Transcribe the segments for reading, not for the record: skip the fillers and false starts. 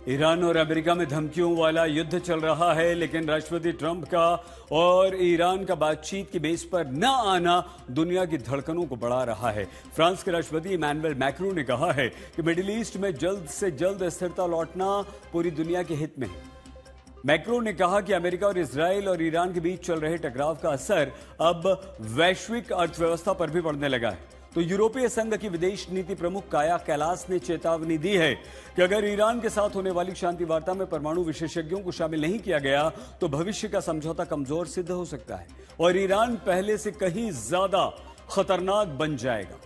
Iran और America में धमकियों वाला युद्ध चल रहा है, लेकिन राष्ट्रपति ट्रंप का और ईरान का बातचीत की बेस पर न आना दुनिया की धड़कनों को बढ़ा रहा है। फ्रांस के राष्ट्रपति इमैनुअल मैक्रों ने कहा है कि मिडिल ईस्ट में जल्द से जल्द स्थिरता लौटना पूरी दुनिया के हित में है। मैक्रों ने कहा कि अमेरिका और इजराइल और ईरान के बीच चल रहे टकराव का असर अब वैश्विक अर्थव्यवस्था पर भी पड़ने लगा है। तो यूरोपीय संघ की विदेश नीति प्रमुख काया कैलास ने चेतावनी दी है कि अगर ईरान के साथ होने वाली शांति वार्ता में परमाणु विशेषज्ञों को शामिल नहीं किया गया तो भविष्य का समझौता कमजोर सिद्ध हो सकता है और ईरान पहले से कहीं ज्यादा खतरनाक बन जाएगा।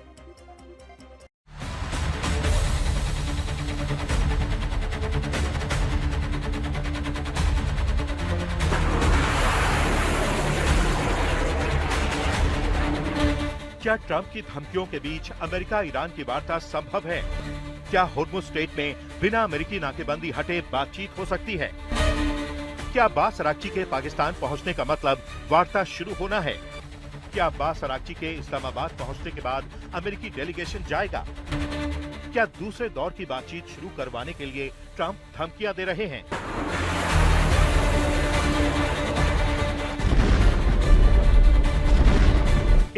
क्या ट्रंप की धमकियों के बीच अमेरिका ईरान की वार्ता संभव है? क्या होर्मुज़ स्ट्रेट में बिना अमेरिकी नाकेबंदी हटे बातचीत हो सकती है? क्या अब्बास अराक्ची के पाकिस्तान पहुंचने का मतलब वार्ता शुरू होना है? क्या अब्बास अराक्ची के इस्लामाबाद पहुंचने के बाद अमेरिकी डेलीगेशन जाएगा? क्या दूसरे दौर की बातचीत शुरू करवाने के लिए ट्रंप धमकियां दे रहे हैं?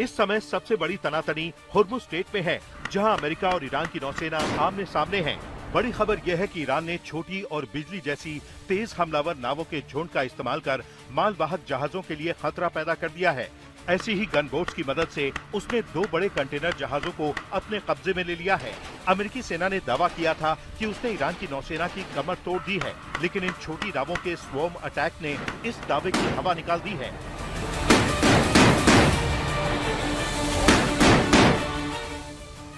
इस समय सबसे बड़ी तनातनी होर्मुज़ स्ट्रेट में है, जहां अमेरिका और ईरान की नौसेना आमने सामने हैं। बड़ी खबर यह है कि ईरान ने छोटी और बिजली जैसी तेज हमलावर नावों के झुंड का इस्तेमाल कर मालवाहक जहाजों के लिए खतरा पैदा कर दिया है। ऐसी ही गन बोट्स की मदद से उसने 2 बड़े कंटेनर जहाजों को अपने कब्जे में ले लिया है। अमेरिकी सेना ने दावा किया था कि उसने ईरान की नौसेना की कमर तोड़ दी है, लेकिन इन छोटी नावों के स्वॉर्म अटैक ने इस दावे की हवा निकाल दी है।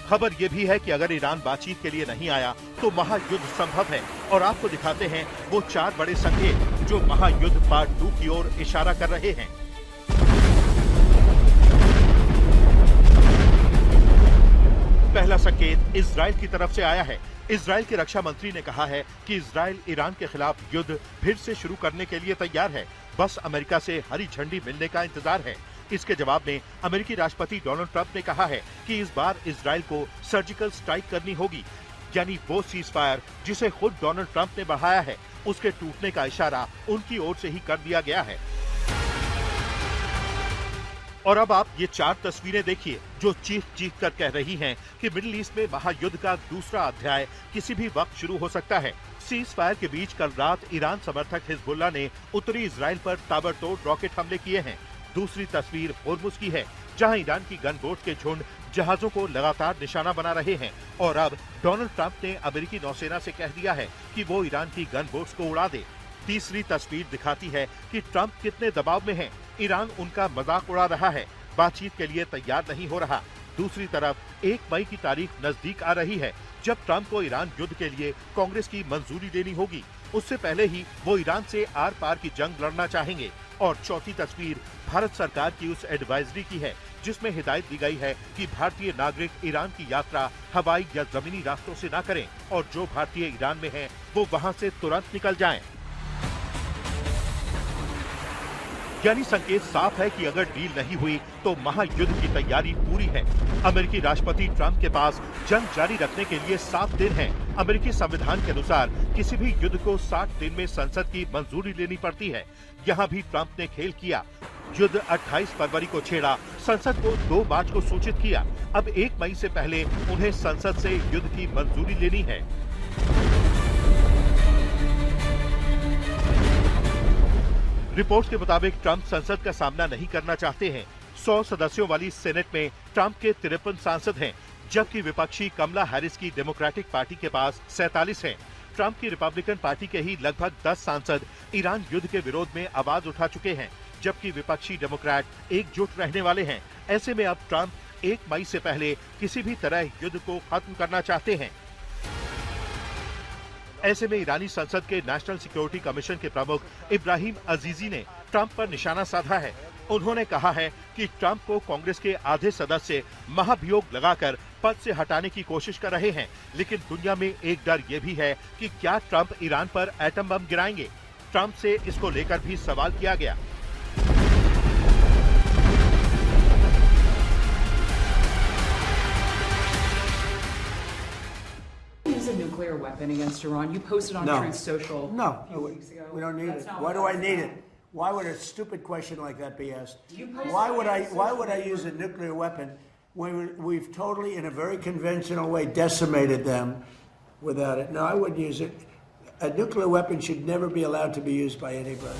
खबर यह भी है कि अगर ईरान बातचीत के लिए नहीं आया तो महायुद्ध संभव है और आपको दिखाते हैं वो 4 बड़े संकेत जो महायुद्ध पार्ट 2 की ओर इशारा कर रहे हैं। पहला संकेत इजराइल की तरफ से आया है। इजराइल के रक्षा मंत्री ने कहा है कि इजराइल ईरान के खिलाफ युद्ध फिर से शुरू करने के लिए तैयार है, बस अमेरिका से हरी झंडी मिलने का इंतजार है। इसके जवाब में अमेरिकी राष्ट्रपति डोनाल्ड ट्रंप ने कहा है कि इस बार इजराइल को सर्जिकल स्ट्राइक करनी होगी, यानी वो सीज फायर जिसे खुद डोनाल्ड ट्रंप ने बढ़ाया है, उसके टूटने का इशारा उनकी ओर से ही कर दिया गया है। और अब आप ये 4 तस्वीरें देखिए जो चीख कर कह रही हैं कि मिडिल ईस्ट में महायुद्ध का दूसरा अध्याय किसी भी वक्त शुरू हो सकता है। सीज फायर के बीच कल रात ईरान समर्थक हिजबुल्लाह ने उत्तरी इजराइल पर ताबड़तोड़ रॉकेट हमले किए हैं। दूसरी तस्वीर होर्मुज़ की है, जहां ईरान की गन बोट के झुंड जहाजों को लगातार निशाना बना रहे हैं और अब डोनाल्ड ट्रंप ने अमेरिकी नौसेना से कह दिया है कि वो ईरान की गन बोट्स को उड़ा दे। तीसरी तस्वीर दिखाती है कि ट्रंप कितने दबाव में हैं। ईरान उनका मजाक उड़ा रहा है, बातचीत के लिए तैयार नहीं हो रहा। दूसरी तरफ 1 मई की तारीख नजदीक आ रही है जब ट्रंप को ईरान युद्ध के लिए कांग्रेस की मंजूरी देनी होगी। उससे पहले ही वो ईरान से आर पार की जंग लड़ना चाहेंगे। और चौथी तस्वीर भारत सरकार की उस एडवाइजरी की है जिसमें हिदायत दी गई है कि भारतीय नागरिक ईरान की यात्रा हवाई या जमीनी रास्तों से न करें और जो भारतीय ईरान में हैं वो वहां से तुरंत निकल जाएं। यानी संकेत साफ है कि अगर डील नहीं हुई तो महायुद्ध की तैयारी पूरी है। अमेरिकी राष्ट्रपति ट्रंप के पास जंग जारी रखने के लिए 7 दिन हैं। अमेरिकी संविधान के अनुसार किसी भी युद्ध को 60 दिन में संसद की मंजूरी लेनी पड़ती है। यहाँ भी ट्रंप ने खेल किया। युद्ध 28 फरवरी को छेड़ा, संसद को 2 मार्च को सूचित किया। अब 1 मई से पहले उन्हें संसद से युद्ध की मंजूरी लेनी है। रिपोर्ट्स के मुताबिक ट्रंप संसद का सामना नहीं करना चाहते हैं। 100 सदस्यों वाली सेनेट में ट्रंप के 53 सांसद हैं, जबकि विपक्षी कमला हैरिस की डेमोक्रेटिक पार्टी के पास 47 हैं। ट्रंप की रिपब्लिकन पार्टी के ही लगभग 10 सांसद ईरान युद्ध के विरोध में आवाज उठा चुके हैं, जबकि विपक्षी डेमोक्रेट एकजुट रहने वाले हैं। ऐसे में अब ट्रंप 1 मई से पहले किसी भी तरह युद्ध को खत्म करना चाहते हैं। ऐसे में ईरानी संसद के नेशनल सिक्योरिटी कमीशन के प्रमुख इब्राहिम अजीजी ने ट्रंप पर निशाना साधा है। उन्होंने कहा है कि ट्रंप को कांग्रेस के आधे सदस्य महाभियोग लगाकर पद से हटाने की कोशिश कर रहे हैं, लेकिन दुनिया में एक डर ये भी है कि क्या ट्रंप ईरान पर एटम बम गिराएंगे। ट्रंप से इसको लेकर भी सवाल किया गया। nuclear weapon against Iran. You posted on No. Truth Social No, a few weeks ago. we don't need That's it. not Why what do I that need said. it? Why would a stupid question like that be asked? You posted Why on would I? social Why would I media. use a nuclear weapon when we've totally, in a very conventional way, decimated them without it? No, I wouldn't use it. A nuclear weapon should never be allowed to be used by anybody.